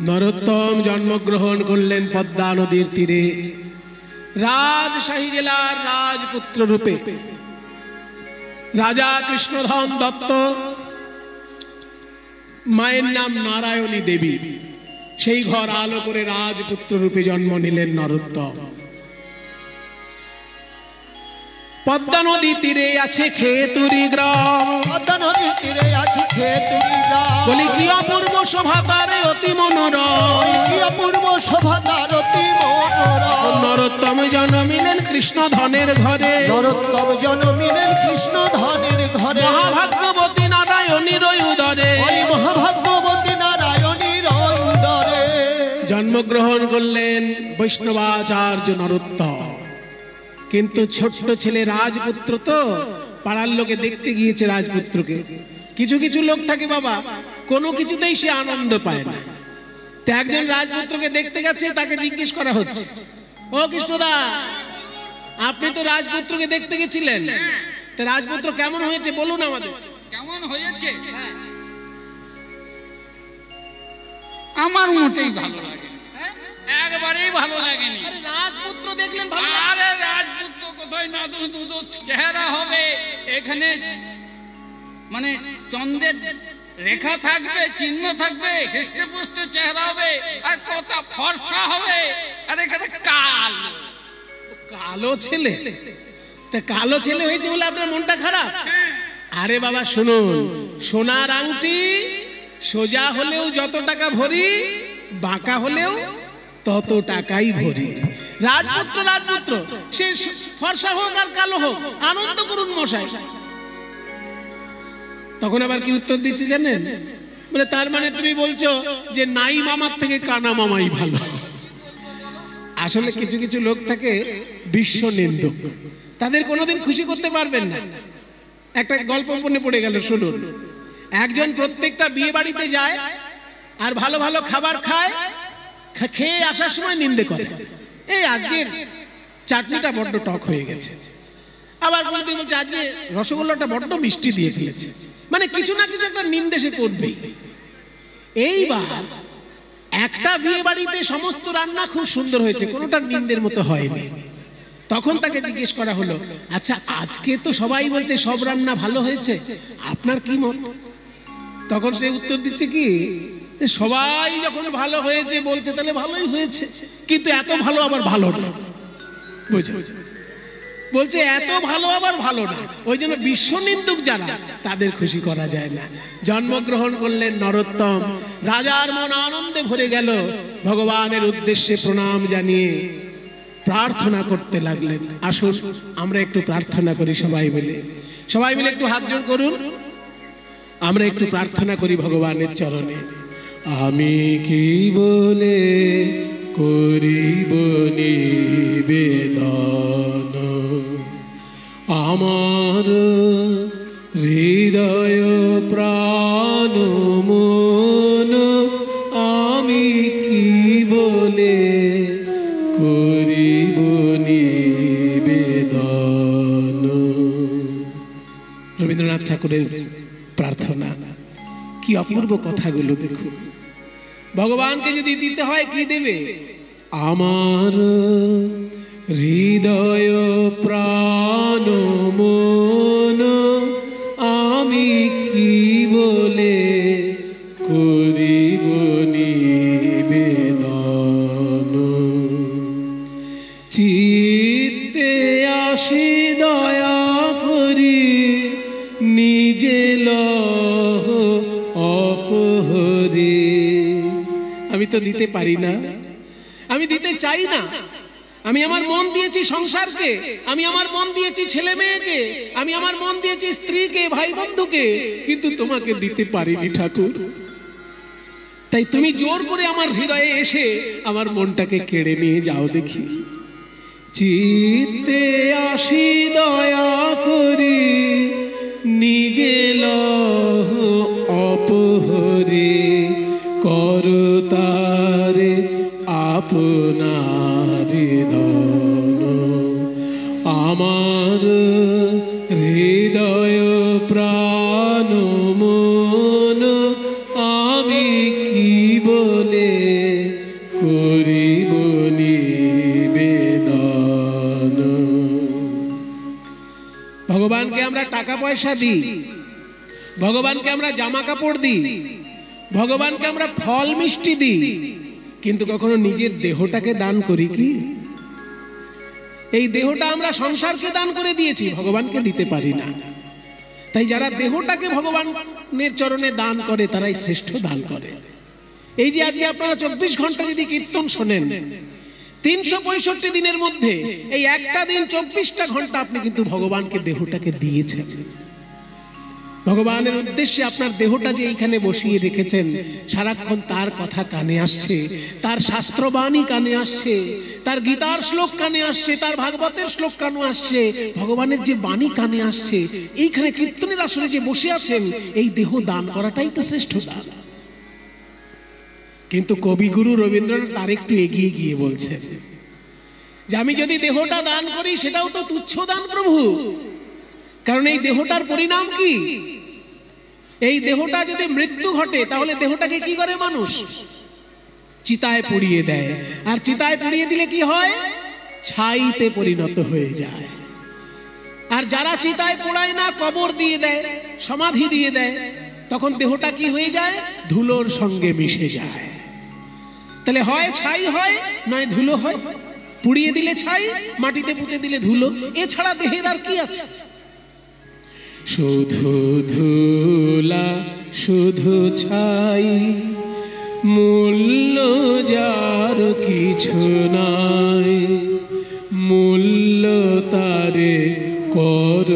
নরোত্তম জন্মগ্রহণ করলেন পদ্মা নদীর তীরে রাজশাহী জেলার রাজপুত্র রূপে। রাজা কৃষ্ণধন দত্ত, মায়ের নাম নারায়ণী দেবী, সেই ঘর আলো করে রাজপুত্র রূপে জন্ম নিলেন নরোত্তম। পদ্মা নদী তীরে আছে খেতুরি গ্রাম, পদ্মা নদীর তীরে আছে খেতুরি গ্রাম। বলি কি অপূর্ব শোভা তার অতি মনোরম, কি অপূর্ব শোভা তার অতি মনোরম। নরোত্তম জন্মিলেন কৃষ্ণধনের ঘরে, নরোত্তম জন্মিলেন কৃষ্ণধনের ঘরে। মহাভাগ্যবতী নারায়ণীর উদরে, ওই মহাভাগ্যবতী নারায়ণীর উদরে জন্মগ্রহণ করলেন বৈষ্ণবাচার্য নরোত্তম। কিন্তু ছোট্ট ছেলে রাজপুত্র, তো পাড়ার লোকে দেখতে গিয়েছে রাজপুত্রকে। কিছু কিছু লোক থাকে বাবা, কোনো কিছুতেই সে আনন্দ পায় না। তো একজন রাজপুত্রকে দেখতে গেছে, তাকে জিজ্ঞেস করা হচ্ছে, ও কৃষ্ণদা, আপনি তো রাজপুত্রকে দেখতে গেছিলেন, তো রাজপুত্র কেমন হয়েছে বলুন আমাদের। কেমন হয়েছে? আমার মোটেই ভালো লাগে, একবারেই ভালো লাগেনি। রাজপুত্র দেখলেন? আরে রাজপুত্র কোথায় না, দুটো চেহারা হবে এখানে, মানে চন্দ্রের রেখা থাকবে, চিহ্ন থাকবে, হৃষ্টপুষ্ট চেহারা হবে, আর কত ফর্সা হবে, আর এখানে কালো কালো ছেলে। তা কালো ছেলে হয়েছে বলে আপনার মনটা খারাপ? আরে বাবা শুনুন, সোনার আংটি সোজা হলেও যত টাকা ভরি, বাঁকা হলেও তত টাকাই ভরি। রাজপুত্র রাজপুত্র, সে ফর্সা হোক আর কালো হোক, আনন্দ করুন মশাই। তখন আবার কি উত্তর দিচ্ছে জানেন? বলে তার মানে তুমি বলছো যে নাই মামার থেকে কানা মামাই ভালো। আসলে কিছু কিছু লোক থাকে বিশ্ব নিন্দুক, তাদের কোনোদিন খুশি করতে পারবেন না। একটা গল্প মনে পড়ে গেল, শুনুন। একজন প্রত্যেকটা বিয়ে বাড়িতে যায় আর ভালো ভালো খাবার খায়, খেয়ে আসার সময় নিন্দে করে, এই আজকের চাটনিটা বড্ড টক হয়ে গেছে। আবার কোনোদিন বলছে আজকে রসগোল্লাটা বড্ড মিষ্টি দিয়ে ফেলেছে। মানে কিছু না কিছু একটা নিন্দে সে করবেই। এইবার একটা বিয়ে বাড়িতে সমস্ত রান্না খুব সুন্দর হয়েছে, কোনোটা নিন্দের মতো হয়নি। তখন তাকে জিজ্ঞেস করা হলো, আচ্ছা আজকে তো সবাই বলছে সব রান্না ভালো হয়েছে, আপনার কি মত? তখন সে উত্তর দিচ্ছে কি, সবাই যখন ভালো হয়েছে বলছে তাহলে ভালোই হয়েছে, কিন্তু এত ভালো আবার ভালো না, বুঝো? বলছে এত ভালো আবার ভালো না, ওই জন্য বিশ্ব নিন্দুক যারা, তাদের খুশি করা যায় না। জন্মগ্রহণ করলেন নরোত্তম, রাজার মন আনন্দে ভরে গেল। ভগবানের উদ্দেশ্যে প্রণাম জানিয়ে প্রার্থনা করতে লাগলেন। আসুন আমরা একটু প্রার্থনা করি সবাই মিলে। সবাই মিলে একটু হাত জোড় করুন, আমরা একটু প্রার্থনা করি ভগবানের চরণে। আমি কি বলে করিব নিবেদন, আমার হৃদয় প্রাণ মন, আমি কি বলে করিব নিবেদন। রবীন্দ্রনাথ ঠাকুরের প্রার্থনা, কি অপূর্ব কথাগুলো দেখুন। ভগবানকে যদি দিতে হয় কি দেবে? আমার হৃদয় প্রাণ মন, আমি কি বলে করিব নিবেদন। চিত্তে আসি দয়া করি, নিজে লহ অপহরি। আমি তো দিতে পারি না, আমি দিতে চাই না। আমি আমার মন দিয়েছি সংসারকে, আমি আমার মন দিয়েছি ছেলে মেয়েকে, আমি আমার মন দিয়েছি স্ত্রীকে, ভাই বন্ধুকে, কিন্তু তোমাকে দিতে পারিনি ঠাকুর। তাই তুমি জোর করে আমার হৃদয়ে এসে আমার মনটাকে কেড়ে নিয়ে যাও দেখি। চিত্তে আসি দয়া করি, নিজে লহ অপহরি, করতারে আপনারি ধন। আমার হৃদয় প্রাণ মন, আমি কি বলে টাকা পয়সা দিই, ভগবানকে আমরা জামা কাপড় দিই, ভগবানকে আমরা ফল মিষ্টি দিই, কিন্তু কখনো নিজের দেহটাকে দান করি কি? এই দেহটা আমরা সংসারকে দান করে দিয়েছি, ভগবানকে দিতে পারি না। তাই যারা দেহটাকে ভগবানের চরণে দান করে তারাই শ্রেষ্ঠ দান করে। এই যে আজকে আপনারা 24 ঘন্টা যদি কীর্তন শোনেন, 365 দিনের মধ্যে এই একটা দিন 24টা ঘন্টা আপনি কিন্তু ভগবানকে দেহটাকে দিয়েছেন। ভগবানের উদ্দেশ্যে আপনার দেহটা যে এইখানে বসিয়ে রেখেছেন, সারাক্ষণ তার কথা কানে আসছে, তার শাস্ত্রবাণী কানে আসছে, তার গীতার শ্লোক কানে আসছে, তার ভাগবতের শ্লোক কানে আসছে, ভগবানের যে বাণী কানে আসছে। এইখানে কীর্তনের আসলে যে বসে আছেন, এই দেহ দান করাটাই তো শ্রেষ্ঠ দান। কিন্তু কবিগুরু রবীন্দ্রনাথ তার একটু এগিয়ে গিয়ে বলছেন যে আমি যদি দেহটা দান করি সেটাও তো তুচ্ছ দান প্রভু, কারণ এই দেহটার পরিণাম কি? এই দেহটা যদি মৃত্যু ঘটে তাহলে দেহটাকে কি করে মানুষ? চিতায় পুড়িয়ে দেয়, আর চিতায় পুড়িয়ে দিলে কি হয়? ছাইতে পরিণত হয়ে যায়। আর যারা চিতায় পোড়ায় না, কবর দিয়ে দেয়, সমাধি দিয়ে দেয়, তখন দেহটা কি হয়ে যায়? ধুলোর সঙ্গে মিশে যায়। তাহলে হয় ছাই হয়, নয় ধুলো হয়। পুড়িয়ে দিলে ছাই, মাটিতে পুঁতে দিলে ধুলো, এছাড়া দেহের আর কি আছে? শুধু ধুলা শুধু ছাই, মূল্য যার কিছু নাই, মূল্য তারে কর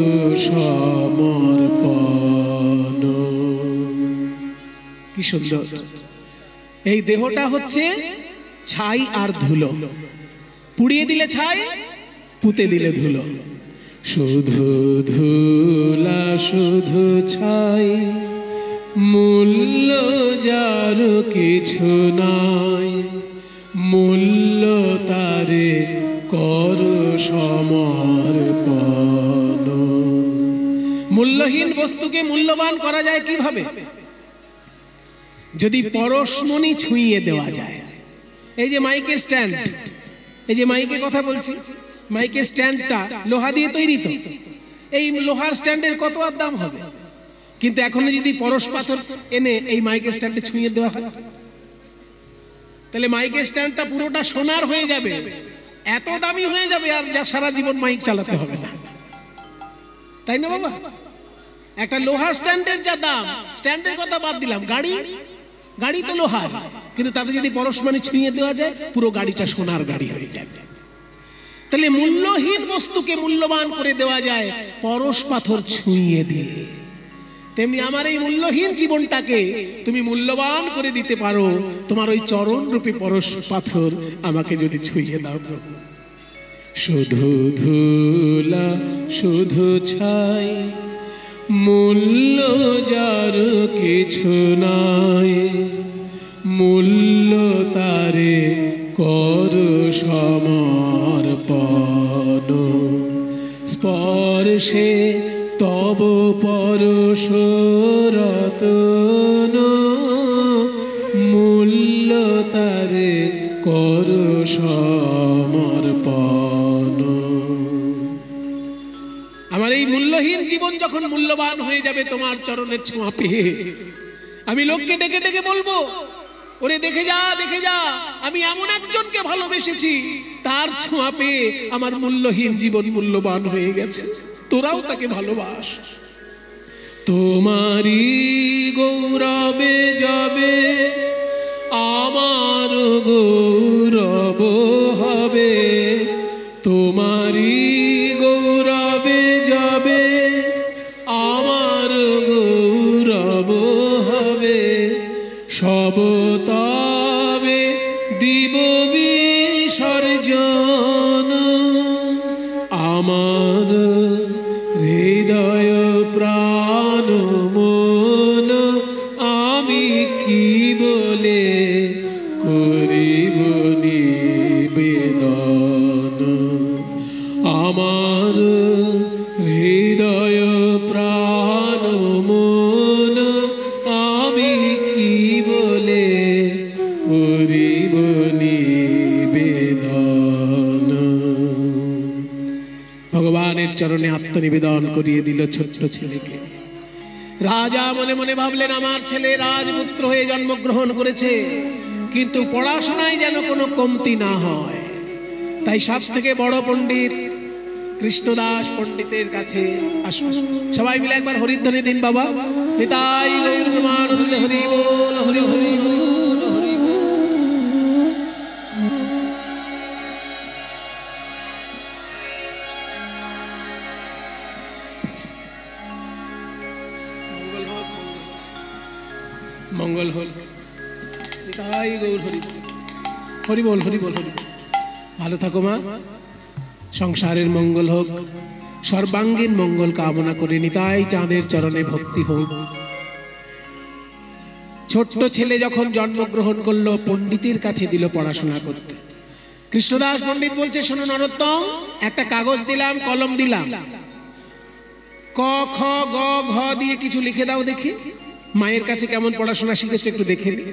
সমর্পণ। কি সুন্দর! এই দেহটা হচ্ছে ছাই আর ধুলো, পুড়িয়ে দিলে ছাই, পুঁতে দিলে ধুলো। শুধু ধুলা শুধু ছাই, মূল্য যার কিছু নাই, মূল্য তারে কর সমর্পণ। মূল্যহীন বস্তুকে মূল্যবান করা যায় কিভাবে? যদি পরশমণি ছুঁয়ে দেওয়া যায়। এই যে মাইকের স্ট্যান্ড, এই যে মাইকে কথা বলছি, মাইকের স্ট্যান্ডটা লোহা দিয়ে তৈরি, তো এই লোহার স্ট্যান্ডের কত আর দাম হবে? কিন্তু এখন যদি পরশ পাথর এনে এই মাইকের স্ট্যান্ডে ছুঁয়ে দেওয়া হয়, তাহলে মাইকের স্ট্যান্ডটা পুরোটা সোনার হয়ে যাবে, এত দামি হয়ে যাবে, আর যা সারা জীবন মাইক চালাতে হবে না, তাই না বাবা? একটা লোহার স্ট্যান্ডের যা দাম, স্ট্যান্ডের কথা বাদ দিলাম, গাড়ি তো লোহার, কিন্তু তাতে যদি পরশমণি ছুঁয়ে দেওয়া যায়, পুরো গাড়িটা সোনার গাড়ি হয়ে যায়। তাহলে মূল্যহীন বস্তুকে মূল্যবান করে দেওয়া যায় পরশ পাথর ছুঁয়ে দিয়ে। তেমনি আমার এই মূল্যহীন জীবনটাকে তুমি মূল্যবান করে দিতে পারো তোমার ওই চরণ রূপী পরশ পাথর আমাকে যদি ছুঁয়ে দাও প্রভু। শুধু ধুলা শুধু ছাই, মূল্য যার কিছু নাই, মূল্য তারে কর সমর্পণ। স্পর্শে তব পরশ রতন, মূল্য তারে কর সমর্পণ। আমার এই মূল্যহীন জীবন যখন মূল্যবান হয়ে যাবে তোমার চরণের ছোঁয়া পেয়ে, আমি লোককে ডেকে ডেকে বলবো, ওরে দেখে যা দেখে যা, আমি এমন একজনকে ভালোবেসেছি, তার ছোঁয়া পেয়ে আমার মূল্যহীন জীবন মূল্যবান হয়ে গেছে, তোরাও তাকে ভালোবাস। তোমারই গৌরবে যাবে আমার গৌরব হবে, তোমারই গৌরবে যাবে আমার গৌরব হবে, সব তবে দিব বিসর্জন। আমার হৃদয় প্রাণ মন আমি কি বলে করিব নিবেদন। আমার হৃদয় প্রাণ মন আমি কি বলে করিব নিবেদন। ভগবানের চরণে আত্মনিবেদন করিয়ে দিল ছোট্ট ছেলেকে। রাজা মনে মনে ভাবলেন, আমার ছেলে রাজপুত্র হয়ে জন্মগ্রহণ করেছে, কিন্তু পড়াশোনায় যেন কোনো কমতি না হয়। তাই সব থেকে বড় পণ্ডিত কৃষ্ণদাস পণ্ডিতের কাছে আসুন। সবাই মিলে একবার হরিধ্বনি দিন বাবা। নিতাই গৌর প্রেমানন্দে হরি বল, হরি হরি হরি বল, হরি বল। মঙ্গল হল। নিতাই গৌর হরি বল, হরি বল, হরি বল, হরি বল। ভালো থাকো মা, সংসারের মঙ্গল হোক, সর্বাঙ্গীন মঙ্গল কামনা করে নিতাই চাঁদের চরণে ভক্তি হোক। ছোট্ট ছেলে যখন জন্মগ্রহণ করলো, পণ্ডিতের কাছে দিল পড়াশোনা করতে। কৃষ্ণদাস পণ্ডিত বলছে, শোনো নরোত্তম, একটা কাগজ দিলাম, কলম দিলাম, ক খ গ ঘ দিয়ে কিছু লিখে দাও দেখি। মায়ের কাছে কেমন পড়াশোনা শিখেছো একটু দেখে নি,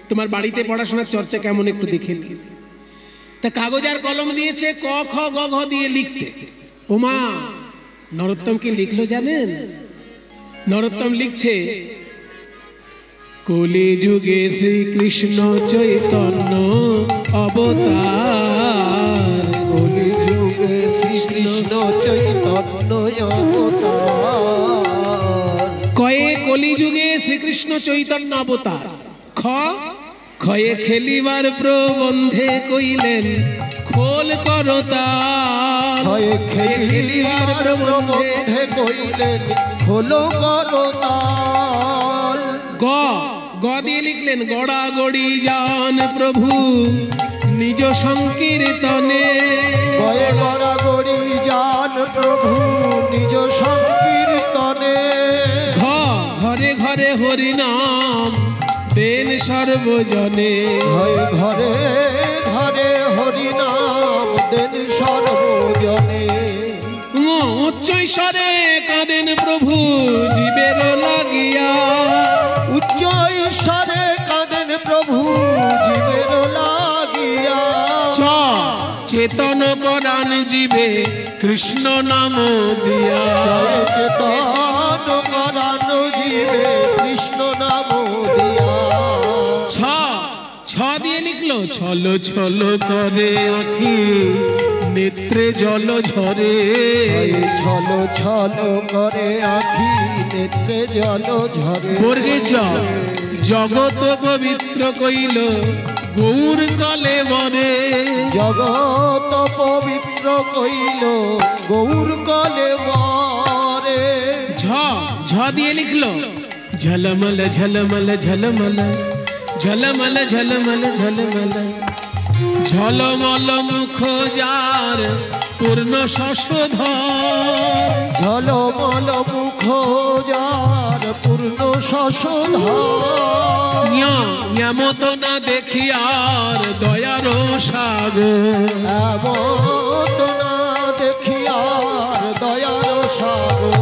তোমার বাড়িতে পড়াশোনার চর্চা কেমন একটু দেখে নি। তা কাগজ আর কলম দিয়েছে ক খ গ ঘ দিয়ে লিখতে। ওমা, নরোত্তম কি লিখলো জানেন? নরোত্তম লিখছে, কলি যুগে শ্রীকৃষ্ণ চৈতন্য অবতার, কলি যুগে শ্রীকৃষ্ণ চৈতন্য অবতার। কয়ে কলি যুগে শ্রীকৃষ্ণ চৈতন্য অবতার। খ খয়ে খেলিবার প্রবন্ধে কইলেন খোল করতাল। খয়ে খেলিবার প্রবন্ধে কইলেন খোল করতাল। গ গ দিয়ে লিখলেন গড়াগড়ি যান প্রভু নিজ সংকীর্তনে। গয়ে গড়াগড়ি যান প্রভু নিজ সংকীর্তনে। ঘ ঘরে ঘরে হরিনাম দেন সর্বজনে। ঘরে ঘরে ঘরে হরিনাম দেন সর্বজনে। উচ্চৈস্বরে কাঁদেন প্রভু জীবের লাগিয়া। উচ্চ ঈশ্বরে কাঁদেন প্রভু জীবের লাগিয়া। চ চেতন করান জীবে কৃষ্ণ নাম দিয়া। চেতন করান জীবে কৃষ্ণ নাম দিয়া। ছ ছ দিয়ে লিখলো ছল ছল করে আঁখি নেত্রে জল ঝরে। ছল ছল করে আঁখি নেত্রে জল ঝরে। বর্গে জ জগত পবিত্র কইল গৌর কলে মরে। জগত পবিত্র কইল গৌর কলে মরে। ঝ ঝ দিয়ে লিখলো ঝলমল ঝলমল ঝলমল ঝলমল ঝলমল ঝলমল। ঝলমল মুখ যার পূর্ণ শশধর। ঝলমল মুখ যার পূর্ণ শশধর। এমত না দেখি আর দয়ার সাগর। এমত না দেখি আর দয়ার সাগর।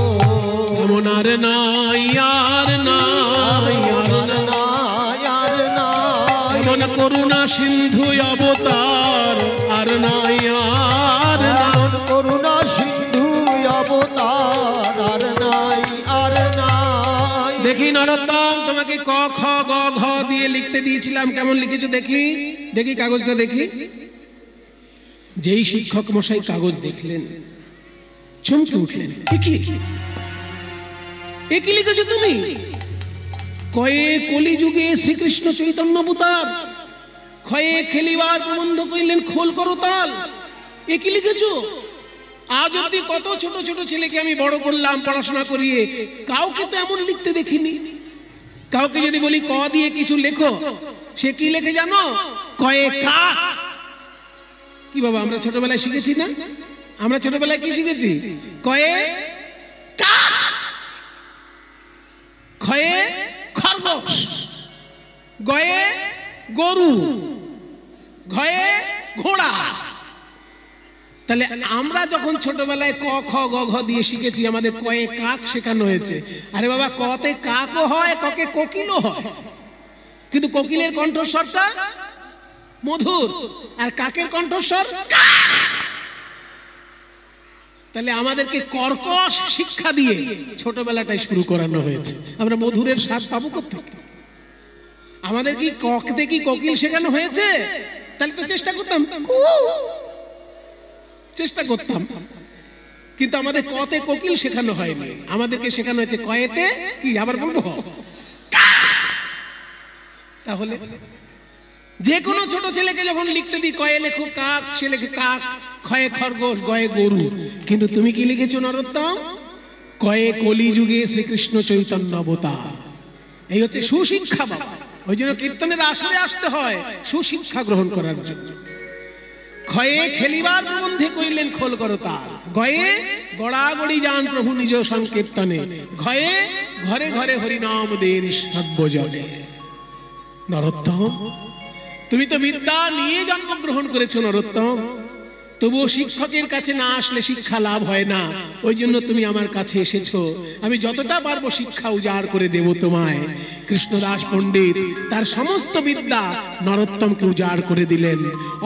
এমন আর নাই আর নাই আর নাই আর নাই। এমন করুণা সিন্ধু অবতার আর নাই আর নাই। করুণা সিন্ধু অবতার আর নাই আর নাই। দেখি নরোত্তম, তোমাকে ক খ গ ঘ দিয়ে লিখতে দিয়েছিলাম, কেমন লিখেছো দেখি। দেখি কাগজটা দেখি। যেই শিক্ষক মশাই কাগজ দেখলেন চমকে উঠলেন, এ কি লিখেছো তুমি? কয়ে কলি যুগে শ্রীকৃষ্ণ চৈতন্য অবতার, ক্ষয়ে খেলিবার প্রবন্ধ কইলেন খোল করতাল। এ কি লিখেছো? আজ অব্দি কত ছোট ছোট ছেলেকে আমি বড় করলাম পড়াশোনা করিয়ে, কাউকে তো এমন লিখতে দেখিনি। কাউকে যদি বলি ক দিয়ে কিছু লেখো, সে কি লেখে জানো? কয়ে কাক। কি বাবা, আমরা ছোটবেলায় শিখেছি না? আমরা ছোটবেলায় কি শিখেছি? কয়ে কাক, ক্ষয়ে খরগোশ, গয়ে গরু, ঘয়ে ঘোড়া। তাহলে আমরা যখন ছোটবেলায় ক খ গ ঘ দিয়ে শিখেছি, আমাদের কয়ে কাক শেখানো হয়েছে। আরে বাবা, কতে কাকও হয়, ককে কোকিলও হয়, কিন্তু কোকিলের কণ্ঠস্বরটা মধুর আর কাকের কণ্ঠস্বর। তাহলে আমাদেরকে কর্কশ শিক্ষা দিয়ে ছোটবেলাটাই শুরু করানো হয়েছে। আমরা মধুরের স্বাদ পাবো কোথেকে? আমাদের কি ককতে কি কোকিল শেখানো হয়েছে? তাহলে তো চেষ্টা করতাম, কিন্তু আমাদের কতে কোকিল শেখানো হয়নি, আমাদেরকে শেখানো হয়েছে কয়েতে কি, আবার বলবো। তাহলে যে কোনো ছোট ছেলেকে যখন লিখতে দিই কয়ে লেখো কাক, সে লেখে কাক, খয়ে খরগোশ, গয়ে গরু। কিন্তু তুমি কি লিখেছো নরোত্তম? কয়ে কলিযুগে শ্রীকৃষ্ণ চৈতন্য অবতার। এই হচ্ছে সুশিক্ষা বাবা। ওই জন্য কীর্তনের আসরে আসতে হয় সুশিক্ষা গ্রহণ করার জন্য। খয়ে খেলিবার প্রবন্ধে কইলেন খোল করো তার, গয়ে গড়াগড়ি যান প্রভু নিজ সংকীর্তনে, ঘয়ে ঘরে ঘরে হরিনাম দেন সর্বজনে। নরোত্তম, তুমি তো বিদ্যা নিয়ে জন্মগ্রহণ করেছো নরোত্তম, তবুও শিক্ষকের কাছে না আসলে শিক্ষা লাভ হয় না। ওই জন্য তুমি আমার কাছে এসেছো, আমি যতটা পারবো শিক্ষা উজাড় করে দেব তোমায়। কৃষ্ণদাস পণ্ডিত তার সমস্ত বিদ্যা নরোত্তমকে উজাড় করে দিলেন।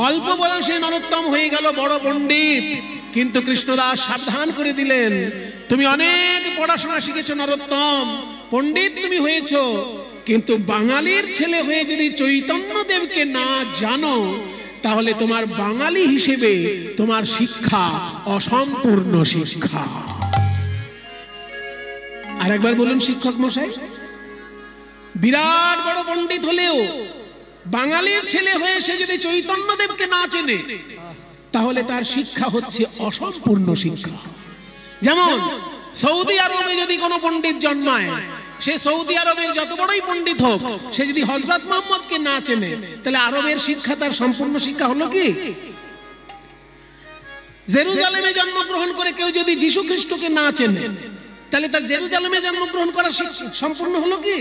অল্প বয়সে নরোত্তম হয়ে গেল বড় পণ্ডিত, কিন্তু কৃষ্ণদাস সাবধান করে দিলেন, তুমি অনেক পড়াশোনা শিখেছো নরোত্তম, পণ্ডিত তুমি হয়েছো, কিন্তু বাঙালির ছেলে হয়ে যদি চৈতন্যদেবকে না জানো তাহলে তোমার বাঙালি হিসেবে তোমার শিক্ষা অসম্পূর্ণ শিক্ষা। আর একবার বলুন শিক্ষক মশাই, বিরাট বড় পণ্ডিত হলেও বাঙালির ছেলে হয়ে সে যদি চৈতন্যদেবকে না চেনে তাহলে তার শিক্ষা হচ্ছে অসম্পূর্ণ শিক্ষা। যেমন সৌদি আরবে যদি কোনো পণ্ডিত জন্মায়, সে সৌদি আরবের যত বড়ই পণ্ডিত হোক, সে যদি হযরত মুহাম্মদকে না চেনে তাহলে আরবের শিক্ষা তার সম্পূর্ণ শিক্ষা হলো কি? জেরুজালেমে জন্মগ্রহণ করে কেউ যদি যীশু খ্রিস্টকে না চেনে তাহলে তার জেরুজালেমে জন্মগ্রহণ করা সম্পূর্ণ হলো কি?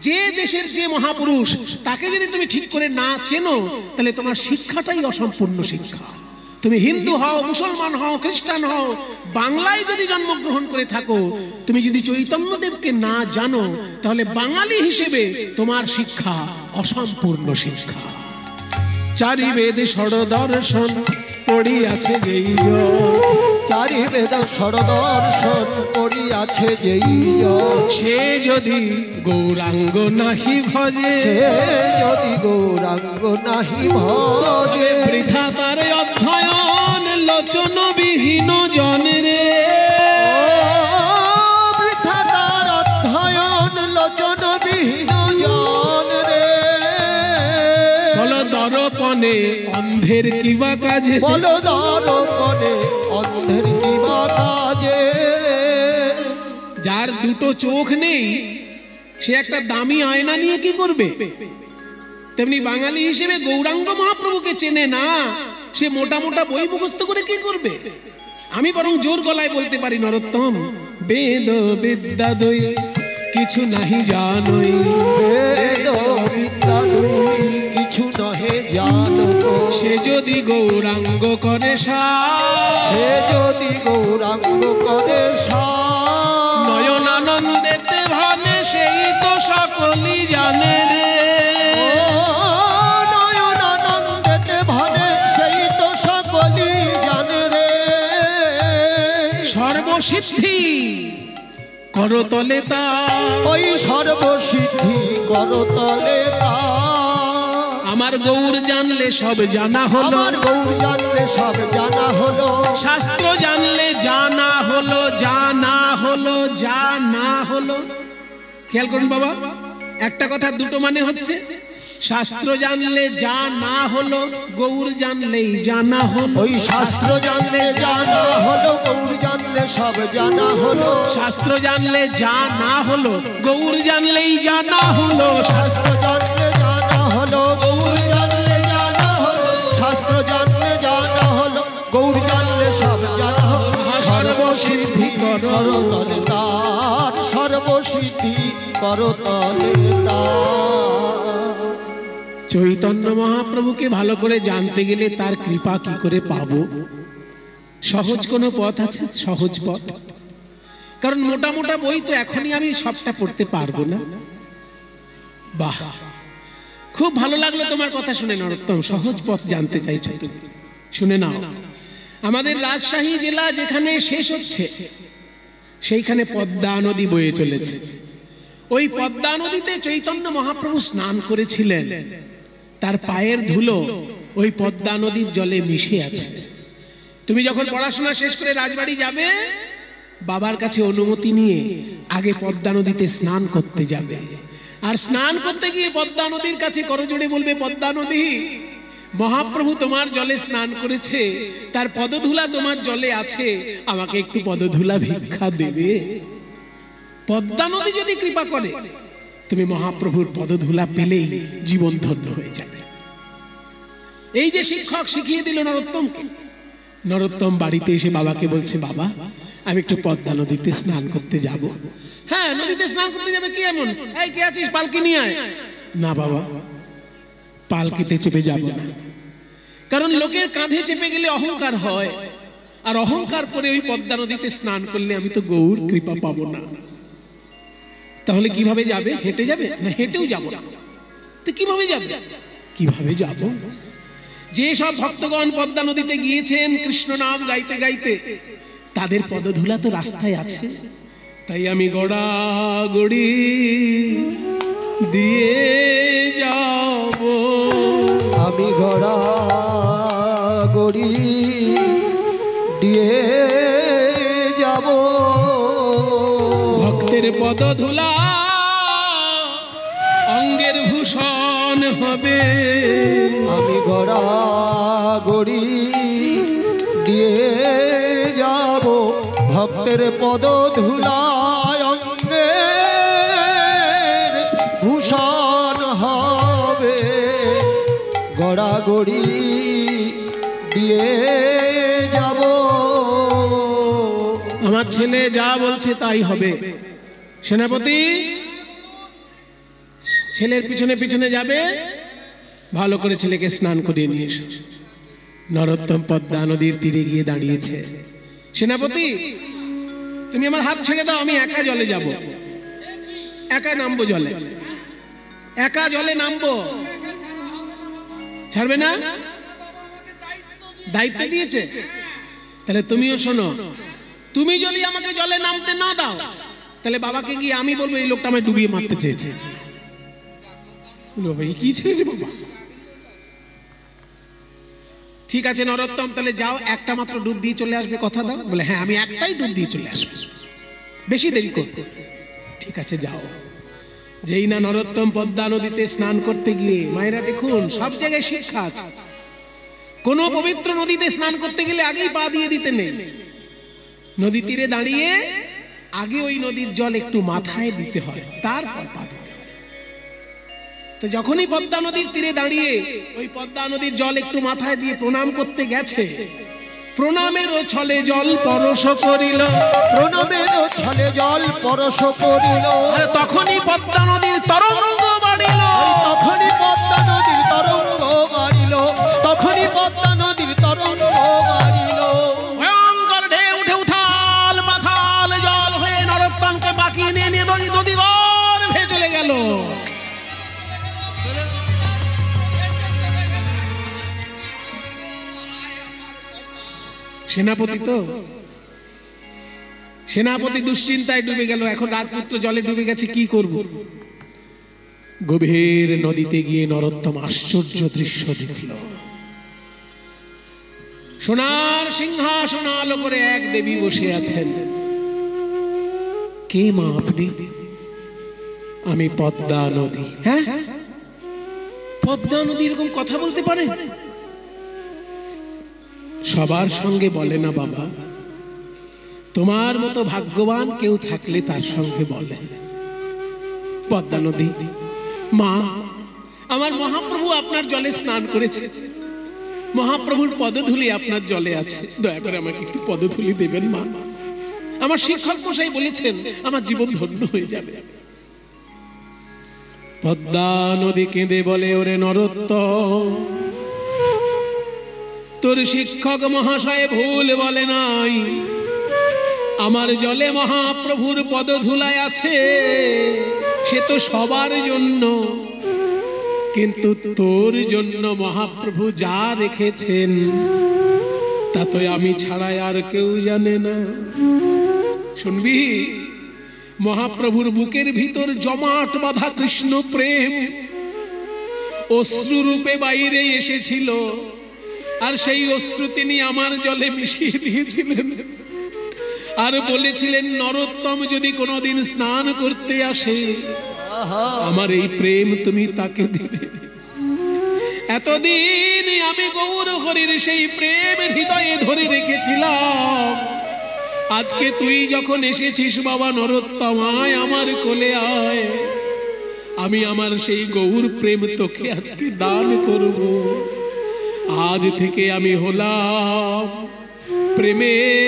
যে দেশের যে মহাপুরুষ তাকে যদি তুমি ঠিক করে না চেনো তাহলে তোমার শিক্ষাটাই অসম্পূর্ণ শিক্ষা। তুমি হিন্দু হও, মুসলমান হও, খ্রিস্টান হও, বাংলায় যদি জন্মগ্রহণ করে থাকো, তুমি যদি চৈতন্যদেবকে না জানো তাহলে বাঙালি হিসেবে তোমার শিক্ষা অসম্পূর্ণ শিক্ষা। চারি বেদ ষড়দর্শন পড়িয়াছে যেই জন, চারি বেদ ষড়দর্শন পড়িয়াছে যেই জন, সে যদি গৌরাঙ্গ নাহি ভজে, সে যদি গৌরাঙ্গ নাহি ভজে, বৃথা তার অধ্যয়ন লোচনবিহীন জন রে, বৃথা তার অধ্যয়ন লোচনবিহীন জন রে। বলো দর্পণে অন্ধের কিবা কাজে, বলো দর্পণে অন্ধের কিবা কাজে। যার দুটো চোখ নেই সে একটা দামি আয়না নিয়ে কি করবে? তেমনি বাঙালি হিসেবে গৌরাঙ্গ মহাপ্রভুকে চেনে না, সে মোটা মোটা বই মুখস্থ করে কি করবে? আমি বরং জোর গলায় বলতে পারি নরোত্তম, বেদ বিদ্যা দই কিছু নাহি জানই, বেদ বিদ্যা দুই কিছু নহে জানো, সে যদি গৌরাঙ্গ করে সে যদি গৌরাঙ্গ করে নয়নানন্দেতে ভানে সেই তো সকলই জানে রে, নয়নানন্দেতে ভানে সেই তো সকলই জানে রে। সর্বসিদ্ধি করতলে তা, ওই সর্বসিদ্ধি করতলে তা, আমার গৌর জানলে সব জানা হলো, আমার গৌর জানলে সব জানা হলো, শাস্ত্র জানলে জানা হলো, জানা হলো, জানা হলো। খেয়াল করুন বাবা, একটা কথা দুটো মানে হচ্ছে, শাস্ত্র জানলে যা না হলো, গৌর জানলেই জানা হলো। ওই শাস্ত্র জানলে জানা হলো, গৌর জানলে সব জানা হলো, শাস্ত্র জানলে যা না হলো, গৌর জানলেই জানা হলো। শাস্ত্র জানলে জানা হলো, গৌর জানলে জানা হলো, শাস্ত্র জানলে জানা হলো, গৌর জানলে সব জানা হলো। সর্বসিদ্ধি করতলে তার, সর্বসিদ্ধি করতলে তার। চৈতন্য মহাপ্রভুকে ভালো করে জানতে গেলে তার কৃপা কি করে পাবো? সহজ কোনো পথ আছে? সহজ পথ? কারণ মোটা মোটা বই তো এখনই আমি সবটা পড়তে পারবো না। বাহ, খুব ভালো লাগলো তোমার কথা শুনে নরোত্তম, সহজ পথ জানতে চাইছো তুমি, শুনে নাও। আমাদের রাজশাহী জেলা যেখানে শেষ হচ্ছে সেইখানে পদ্মা নদী বয়ে চলেছে। ওই পদ্মা নদীতে চৈতন্য মহাপ্রভু স্নান করেছিলেন, তার পায়ের ধুলো ওই পদ্মা নদীর জলে মিশে আছে। তুমি যখন পড়াশোনা শেষ করে রাজবাড়ি যাবে, বাবার কাছে অনুমতি নিয়ে আগে পদ্মা নদীতে স্নান করতে যাবে। আর স্নান করতে গিয়ে পদ্মা নদীর কাছে করজোড়ে বলবে, পদ্মা নদী, মহাপ্রভু তোমার জলে স্নান করেছে, তার পদধূলা তোমার জলে আছে, আমাকে একটু পদধূলা ভিক্ষা দেবে। পদ্মা নদী যদি কৃপা করে, তুমি মহাপ্রভুর পদধূলা পেলেই জীবন ধন্য হয়ে যাবে। এই যে শিক্ষক শিখিয়ে দিল নরোত্তমকে, নরোত্তম বাড়িতে এসে বাবাকে বলছে, বাবা আমি একটু পদ্মা নদীতে স্নান করতে যাব। হ্যাঁ, নদীতে স্নান করতে যাবে, কি এমন? এই কে আছিস, পালকি নিয়ে আয়। না বাবা, পালকিতে চেপে যাব না, কারণ লোকের কাঁধে চেপে গেলে অহংকার হয়, আর অহংকার করে ওই পদ্মা নদীতে স্নান করলে আমি তো গৌর কৃপা পাবো না। তাহলে কিভাবে যাবে? হেঁটে যাবে? না, হেঁটেও যাব না। তো কিভাবে যাবে? কিভাবে যাব? যে সব ভক্তগণ পদ্মা নদীতে গিয়েছেন কৃষ্ণ নাম গাইতে গাইতে, তাদের পদধূলা তো রাস্তায় আছে। তাই আমি গড়াগড়ি দিয়ে যাব, আমি গড়াগড়ি দিয়ে যাব, ভক্তের পদধূলা অঙ্গের ভূষণ হবে। আমি গড়াগড়ি দিয়ে যাব, ভক্তের পদধূলায় অঙ্গের ভূষণ হবে। গড়াগড়ি দিয়ে যাব। আমার ছেলে যা বলছে তাই হবে। সেনাপতি, ছেলের পিছনে পিছনে যাবে, ভালো করে ছেলেকে স্নান করিয়ে নিয়ে এসো। নরোত্তম পদ্মা নদীর তীরে গিয়ে দাঁড়িয়েছে। সেনাপতি, তুমি আমার হাত ছেড়ে দাও, আমি একা জলে যাব, একা নামবো জলে, একা জলে নামবো। ছাড়বে না? দায়িত্ব দিয়েছে। তাহলে তুমিও শোনো, তুমি যদি আমাকে জলে নামতে না দাও, তাহলে বাবাকে গিয়ে আমি বলবো এই লোকটা আমায় ডুবিয়ে মারতে চেয়েছে। কি ছেড়েছে বাবা? ঠিক আছে নরোত্তম, তাহলে যাও, একটা মাত্র ডুব দিয়ে চলে আসবে, কথা দাও। বলে হ্যাঁ, আমি একটাই ডুব দিয়ে চলে আসবো, বেশি দেরি করবো। ঠিক আছে যাও। যেই না নরোত্তম পদ্মা নদীতে স্নান করতে গিয়ে, মায়েরা দেখুন সব জায়গায় শিক্ষা আছে। কোন পবিত্র নদীতে স্নান করতে গেলে আগেই পা দিয়ে দিতে নেই। নদী তীরে দাঁড়িয়ে আগে ওই নদীর জল একটু মাথায় দিতে হয়, তারপর পা দিতে হয়। তো যখনই পদ্মা নদীর তীরে দাঁড়িয়ে ওই পদ্মা নদীর জল একটু মাথায় দিয়ে প্রণাম করতে গেছে, প্রণামেরও ছলে জল পরশ করিল, প্রণামেরও ছলে জল পরশ করিল। আর তখনই পদ্মা নদীর তরঙ্গ বাড়িল, তখনই পদ্মা নদীর তরঙ্গ বাড়িল, তখনই পদ্মা নদীর তরঙ্গ বাড়িল। ভয়ঙ্কর ঢেউ উঠে উথাল পাথাল জল হয়ে নরোত্তমকে বাঁকিয়ে নিয়ে নদী গর্ভে চলে গেল। সেনাপতি তো, সেনাপতি দুশ্চিন্তায় ডুবে গেল। এখন রাজপুত্র জলে ডুবে গেছে, কি করব? গভীর নদীতে গিয়ে নরোত্তম আশ্চর্য দৃশ্য দেখল। সোনার সিংহাসন আলো করে এক দেবী বসে আছেন। কে মা আপনি? আমি পদ্মা নদী। হ্যাঁ, পদ্মা নদী এরকম কথা বলতে পারে? সবার সঙ্গে বলে না বাবা, তোমার মতো ভাগ্যবান কেউ থাকলে তার সঙ্গে বলে। পদ্মা নদী, মা, আমার মহাপ্রভু আপনার জলে স্নান করেছে, মহাপ্রভুর পদধূলি আপনার জলে আছে, দয়া করে আমাকে একটু পদধূলি দেবেন মা। আমার শিক্ষক মশাই বলেছেন আমার জীবন ধন্য হয়ে যাবে। পদ্মা নদী কেঁদে বলে, ওরে নরোত্তম, তোর শিক্ষক মহাশয় ভুল বলে নাই, আমার জলে মহাপ্রভুর পদধূলায় আছে, সে তো সবার জন্য, কিন্তু তোর জন্য মহাপ্রভু যা রেখেছেন তা তো আমি ছাড়াই আর কেউ জানে না। শুনবি, মহাপ্রভুর বুকের ভিতর জমাট বাঁধা কৃষ্ণ প্রেম অশ্রু রূপে বাইরে এসেছিল, আর সেই অশ্রু তিনি আমার জলে মিশিয়ে দিয়েছিলেন, আর বলেছিলেন নরোত্তম যদি কোনোদিন স্নান করতে আসে আমার এই প্রেম তুমি তাকে দিবে। এতদিন আমি গৌর হরির সেই প্রেম হৃদয়ে ধরে রেখেছিলাম। আজকে তুই যখন এসেছিস বাবা নরোত্তম, আয় আমার কোলে আয়, আমি আমার সেই গৌর প্রেম তোকে আজকে দান করব। আজ থেকে আমি হলাম প্রেমের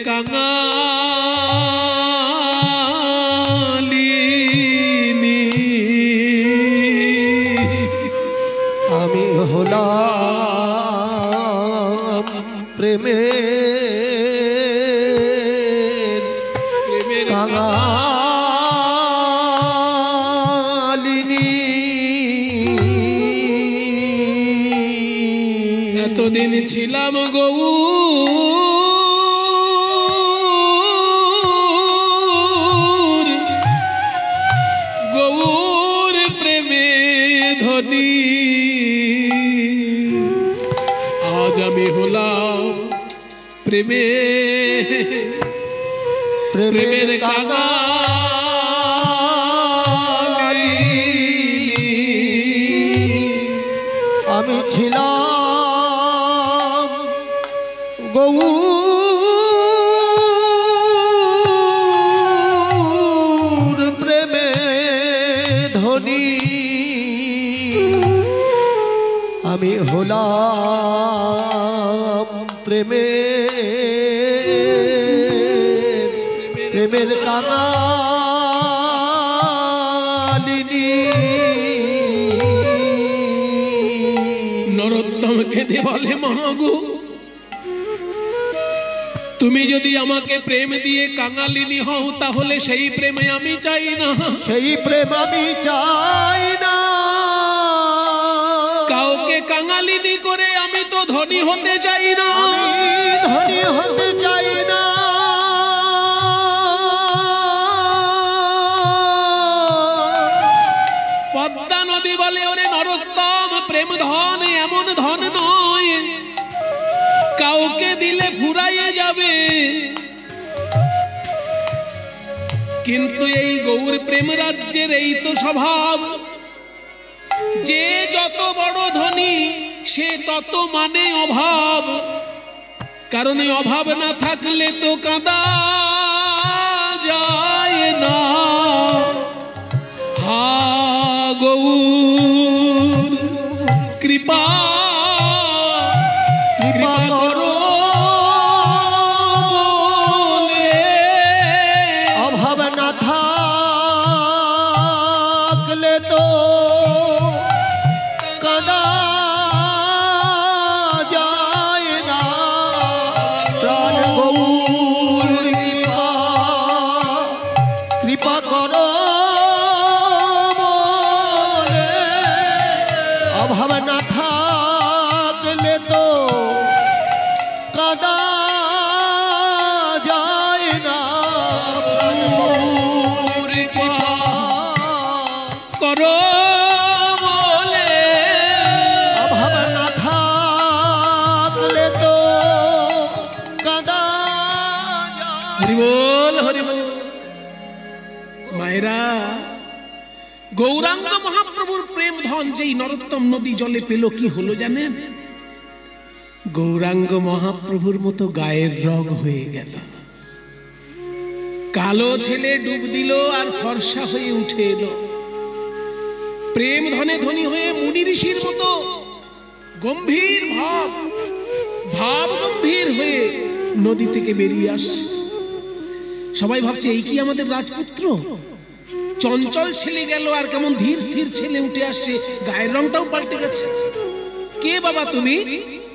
কাঙালিনী। আমি হলাম প্রেমের কাঙালিনী। এতদিন ছিলাম গৌর প্রেমে ধনী, আজ আমি হলাম প্রেমের কাঙালিনী। আমি ছিলাম গৌর প্রেমে ধনী, আমি হলাম প্রেমের কাঙালিনী। নরোত্তম কেঁদে বলে, মাগো তুমি যদি আমাকে প্রেম দিয়ে কাঙালিনী হও তাহলে সেই প্রেমে আমি চাই না, সেই প্রেম আমি চাই না। কাউকে কাঙালিনী করে আমি তো ধনী হতে চাই না, আমি ধনী হতে চাই না। পদ্মা নদী বলে, ওরে নরোত্তম প্রেম ধন এমন ধন নয় কাউকে দিলে ফুরাইয়ে যাবে, কিন্তু এই গৌর প্রেম রাজ্যের এই তো স্বভাব, যে যত বড় ধনী সে তত মানে অভাব, কারণ এই অভাব না থাকলে তো কাঁদা যায় না। হা গৌর কৃপা করো, অভাব না থাকলে তো কাঁদা যায় না। প্রাণ গৌর কৃপা করো বলে, অভাব না থাকলে তো কাঁদা যায় না। প্রাণ গৌর কৃপা করো বলে, অভাব না থাকলে তো কাঁদা যায়। হরি বল হরি বল। মায়েরা, গৌরাঙ্গ মহাপ্রভুর প্রেম ধন যেই নরোত্তম নদী জলে পেল, কি হলো জানেন? গৌরাঙ্গ মহাপ্রভুর মতো গায়ের রং হয়ে গেল। কালো ছেলে ডুব দিল আর ফর্সা হয়ে উঠে এলো। প্রেম ধনে ধনী হয়ে মুনি ঋষির মতো গম্ভীর ভাব গম্ভীর হয়ে নদী থেকে বেরিয়ে আসছে। সবাই ভাবছে এই কি আমাদের রাজপুত্র? চঞ্চল ছেলে গেল আর কেমন ধীর স্থির ছেলে উঠে আসছে, গায়ের রংটাও পাল্টে গেছে। কে বাবা তুমি?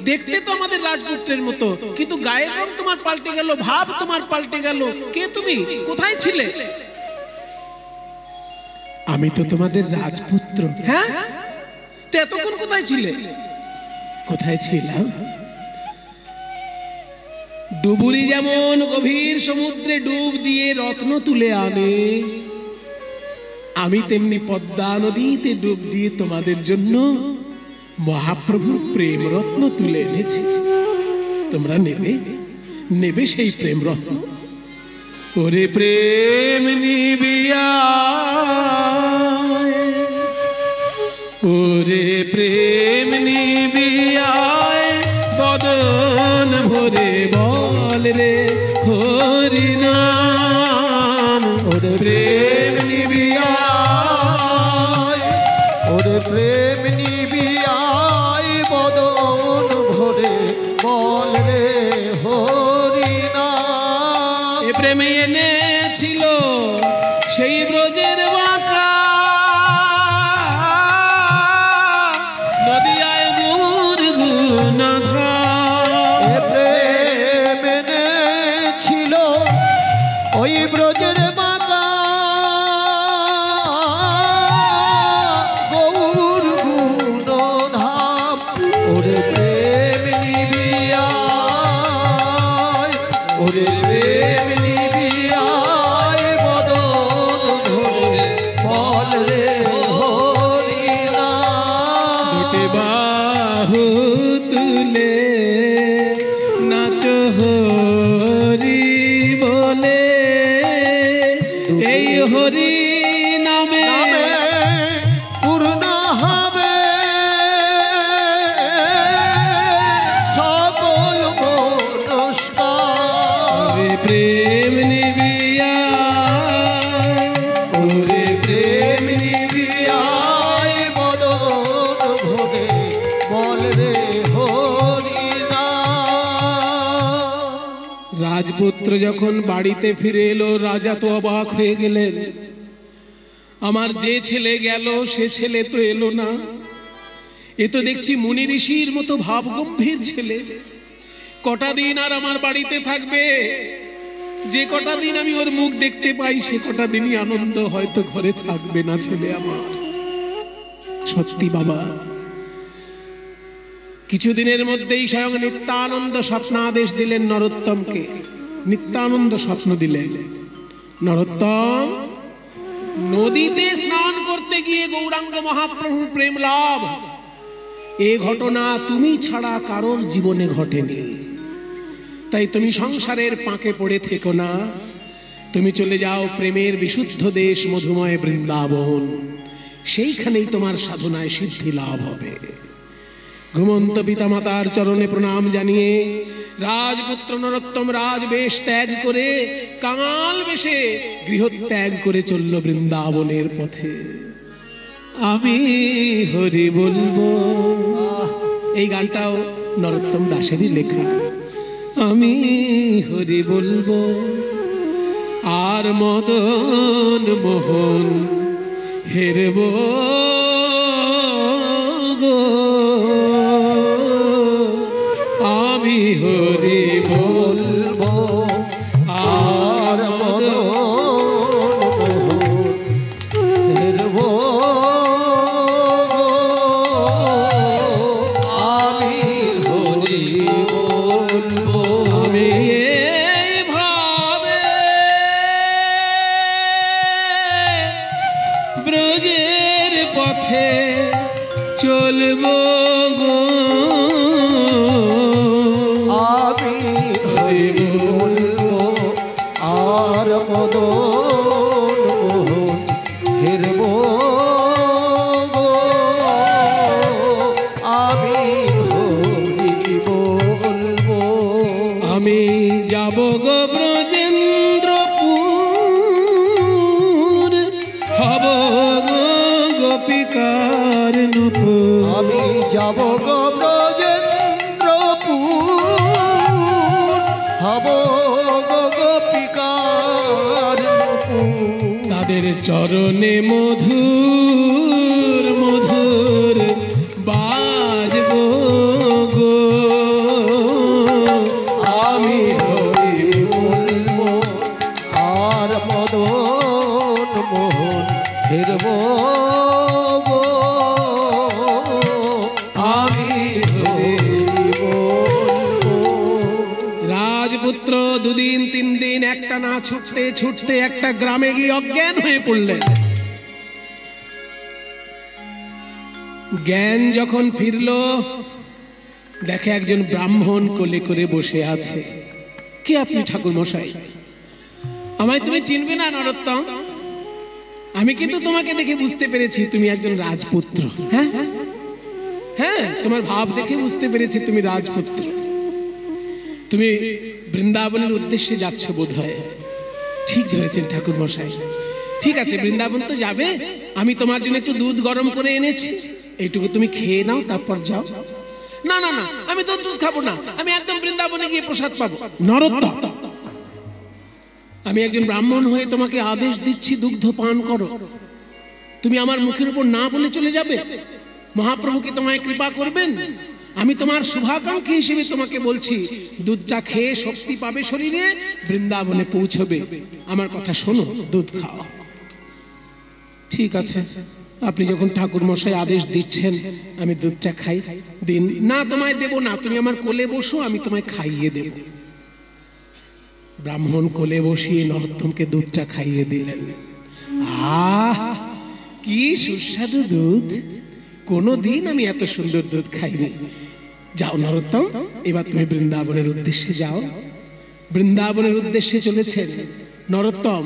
দেখতে তো আমাদের রাজপুত্রের মতো, কিন্তু গায়ের রং তোমার পাল্টে গেল, ভাব তোমার পাল্টে গেল। কে তুমি? কোথায় ছিলে? আমি তো তোমাদের রাজপুত্র। হ্যাঁ, তো এতক্ষণ কোথায় ছিলে? কোথায় ছিলাম? ডুবুরি যেমন গভীর সমুদ্রে ডুব দিয়ে রত্ন তুলে আনে, আমি তেমনি পদ্মা নদীতে ডুব দিয়ে তোমাদের জন্য মহাপ্রভুর প্রেম রত্ন তুলে এনেছি। তোমরা নেবে, নেবে সেই প্রেম রত্ন। ওরে প্রেম নিবিয়া, ওরে প্রেম নিবিয়া, বদন ভরে বল রে হরি নাম। ওরে প্রেম নিবিয়া, ওরে প্রেম নিবিয়ায় বদন ভরে বল রে হরি নাম। এ প্রেমে এনেছিল সেই ব্রজের বাঁকা নদিয়ায় গুর গুণধা। এ প্রেম এনেছিল ওই ব্রজের বাঁকা গৌর গুণধাম। ওরে প্রেম নিবিয়ায়, ওরে প্রেম নিবিয়ায় বদন ভরে বল রে হরি নাম। দুটি বাহু তুলে নাচ হরি বলে, এই হরি নামে পূর্ণ হবে সকল মনস্কার। ওরে প্রেম নিবিয়া, ওরে প্রেম নিবিয়া। বদন ভরে বল রে হরি নাম। রাজপুত্র যখন বাড়িতে ফিরে এলো, রাজা তো অবাক হয়ে গেলেন। আমার যে ছেলে গেল সে ছেলে তো এলো না। এ তো দেখছি মুনি ঋষির মতো ভাবগম্ভীর ছেলে। কটা দিন আর আমার বাড়িতে থাকবে? যে কটা দিন আমি ওর মুখ দেখতে পাই সে কটা দিনই আনন্দ, হয়তো ঘরে থাকবে না ছেলে আমার। সত্যি বাবা, কিছুদিনের মধ্যেই স্বয়ং নিত্যানন্দ স্বপ্নাদেশ দিলেন নরোত্তমকে। নিত্যানন্দ স্বপ্ন দিলেন, নরোত্তম, নদীতে স্নান করতে গিয়ে গৌরাঙ্গ মহাপ্রভুর প্রেম লাভ, এ ঘটনা তুমি ছাড়া কারোর জীবনে ঘটেনি। তাই তুমি সংসারের পাঁকে পড়ে থেকো না, তুমি চলে যাও প্রেমের বিশুদ্ধ দেশ মধুময় বৃন্দাবন। সেইখানেই তোমার সাধনায় সিদ্ধি লাভ হবে। ঘুমন্ত পিতামাতার চরণে প্রণাম জানিয়ে রাজপুত্র নরোত্তম রাজবেশ ত্যাগ করে কাঙাল বেশে গৃহত্যাগ করে চলল বৃন্দাবনের পথে। আমি হরি বলবো, এই গানটাও নরোত্তম দাসেরই লেখা। আমি হরি বলবো আর মদন মোহন হেরব গো। আমি হরি বলবো আর মদন হেরবো গো। আমি হরি বলবো। আমি এইভাবে ব্রজের পথে চলবো গো। আমি হরি বলবো আর মদন হেরবো গো। আমি হরি বলবো। আমি যাব গো ব্রজেন্দ্রপুর, হব গো গোপিকার নূপুর। আমি যাব গো ব্রজেন্দ্রপুর, হব গো গোপিকার নূপুর। তাদের চরণে মধুর মধুর বাজব গো। আমি হরি বলবো আর মদন মোহন হেরবো গো। দুদিন 3 দিন একটা না ছুটতে ছুটতে একটা গ্রামে গিয়ে অজ্ঞান হয়ে পড়লেন। জ্ঞান যখন ফিরল, দেখে একজন ব্রাহ্মণ কোলে করে বসে আছে। কে আপনি ঠাকুর মশাই? আমায় তুমি চিনবে না নরোত্তম? আমি কিন্তু তোমাকে দেখে বুঝতে পেরেছি তুমি একজন রাজপুত্র। হ্যাঁ হ্যাঁ, তোমার ভাব দেখে বুঝতে পেরেছি তুমি রাজপুত্র। তুমি বৃন্দাবনের উদ্দেশ্যে যাচ্ছ বোধ হয়। ঠিক ধরেছেন ঠাকুর মশাই। ঠিক আছে, বৃন্দাবন তো যাবে, আমি তোমার জন্য একটু দুধ গরম করে এনেছি, এইটুকু তুমি খেয়ে নাও, তারপর যাও। না না না, আমি তো দুধ খাবো না, আমি একদম বৃন্দাবনে গিয়ে প্রসাদ পাবো। নরোত্তম, আমি একজন ব্রাহ্মণ হয়ে তোমাকে আদেশ দিচ্ছি, দুগ্ধ পান করো। তুমি আমার মুখের উপর না বলে চলে যাবে? মহাপ্রভু কি তোমায় কৃপা করবেন? আমি তোমার শুভাকাঙ্ক্ষী হিসেবে তোমাকে বলছি, দুধটা খেয়ে শক্তি পাবে শরীরে, বৃন্দাবনে পৌঁছবে। আমার কথা শোনো, দুধ খাও। ঠিক আছে, আপনি যখন ঠাকুর মশাই আদেশ দিচ্ছেন আমি দুধটা খাই। দিন। না, তোমায় দেব না, তুমি আমার কোলে বসো, আমি তোমায় খাইয়ে দেব। ব্রাহ্মণ কোলে বসিয়ে নরোত্তমকে দুধটা খাইয়ে দিলেন। আহ, কি সুস্বাদু দুধ! কোনোদিন আমি এত সুন্দর দুধ খাইনি। যাও নরোত্তম, এবার তুমি বৃন্দাবনের উদ্দেশ্যে যাও। বৃন্দাবনের উদ্দেশ্যে চলেছেন নরোত্তম।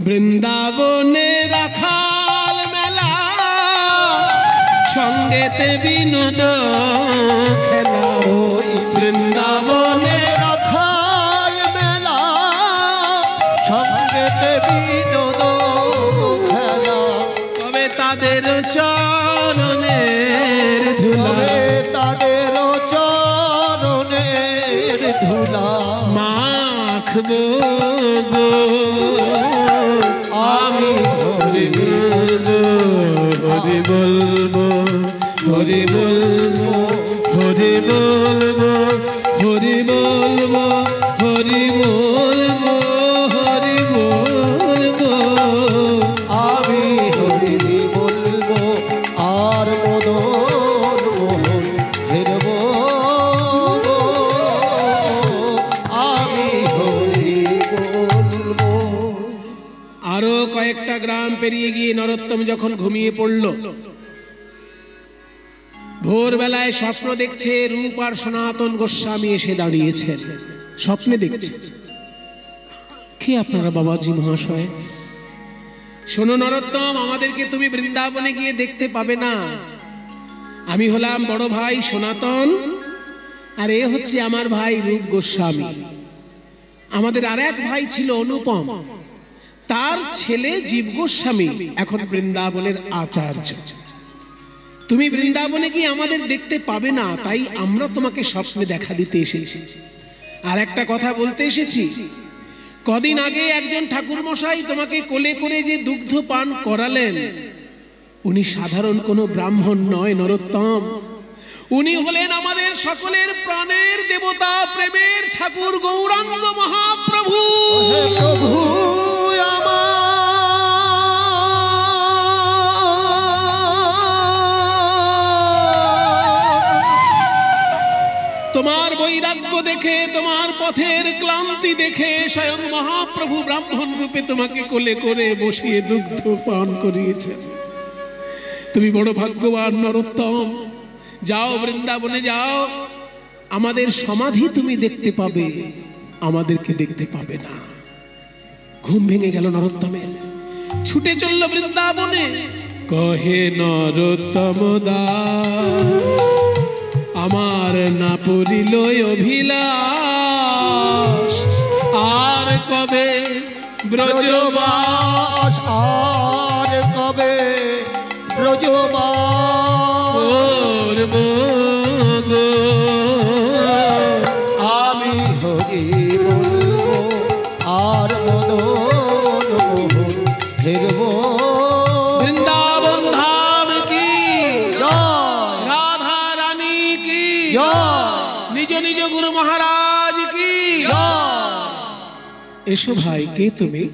বৃন্দাবনে রাখাল মেলা, সঙ্গেতে বিনোদ খেলা। ওই বৃন্দাবনে রাখাল মেলা, সঙ্গেতে বিনোদ খেলা। তবে তাদের চরণের ধুলা, তাদের চরণের ধুলা মাখবো গো আমি। হরি বলবো, হরি বলবো, হরি বলবো, হরি বলবো, হরি বলবো, হরি বলবো, হরি বলবো। আমি হরি বলবো আর মদন মোহন হেরব। আমি হরি বলবো। আরো কয়েকটা গ্রাম পেরিয়ে গিয়ে নরোত্তম যখন ঘুমিয়ে পড়ল, ভোরবেলায় স্বপ্ন দেখছে রূপ আর সনাতন গোস্বামী এসে দাঁড়িয়েছেন। স্বপ্নে দেখছে। কে আপনারা বাবাজি মহাশয়? শোনো নরোত্তম, আমাদেরকে তুমি বৃন্দাবনে গিয়ে দেখতে পাবে না। আমি হলাম বড় ভাই সনাতন, আর এ হচ্ছে আমার ভাই রূপ গোস্বামী। আমাদের আর এক ভাই ছিল অনুপম, তার ছেলে জীব গোস্বামী এখন বৃন্দাবনের আচার্য। তুমি বৃন্দাবনে গিয়ে আমাদের দেখতে পাবে না, তাই আমরা তোমাকে স্বপ্নে দেখা দিতে এসেছি। আর একটা কথা বলতে এসেছি, কদিন আগে একজন ঠাকুর মশাই তোমাকে কোলে করে যে দুগ্ধ পান করালেন, উনি সাধারণ কোনো ব্রাহ্মণ নয় নরোত্তম। উনি হলেন আমাদের সকলের প্রাণের দেবতা, প্রেমের ঠাকুর গৌরাঙ্গ মহাপ্রভু। প্রভু তোমার বৈরাগ্য দেখে, তোমার পথের ক্লান্তি দেখে স্বয়ং মহাপ্রভু ব্রাহ্মণ রূপে তোমাকে কোলে করে বসিয়ে দুগ্ধ পান করিয়েছে। তুমি বড় ভাগ্যবান নরোত্তম। যাও বৃন্দাবনে যাও, আমাদের সমাধি তুমি দেখতে পাবে, আমাদেরকে দেখতে পাবে না। ঘুম ভেঙে গেল নরোত্তমের, ছুটে চলল বৃন্দাবনে। কহে নরোত্তম দাস, আমার না পড়িল অভিলাষ, আর কবে ব্রজবাস, আর কবে ব্রজবাস। আমি হরি বলবো আর মদন মোহন হেরব। বৃন্দাবন ধাম কি জয়, রাধা রানী কি জয়, নিজ নিজ গুরু মহারাজ কি। জয়। এসো ভাই, কে তুমি?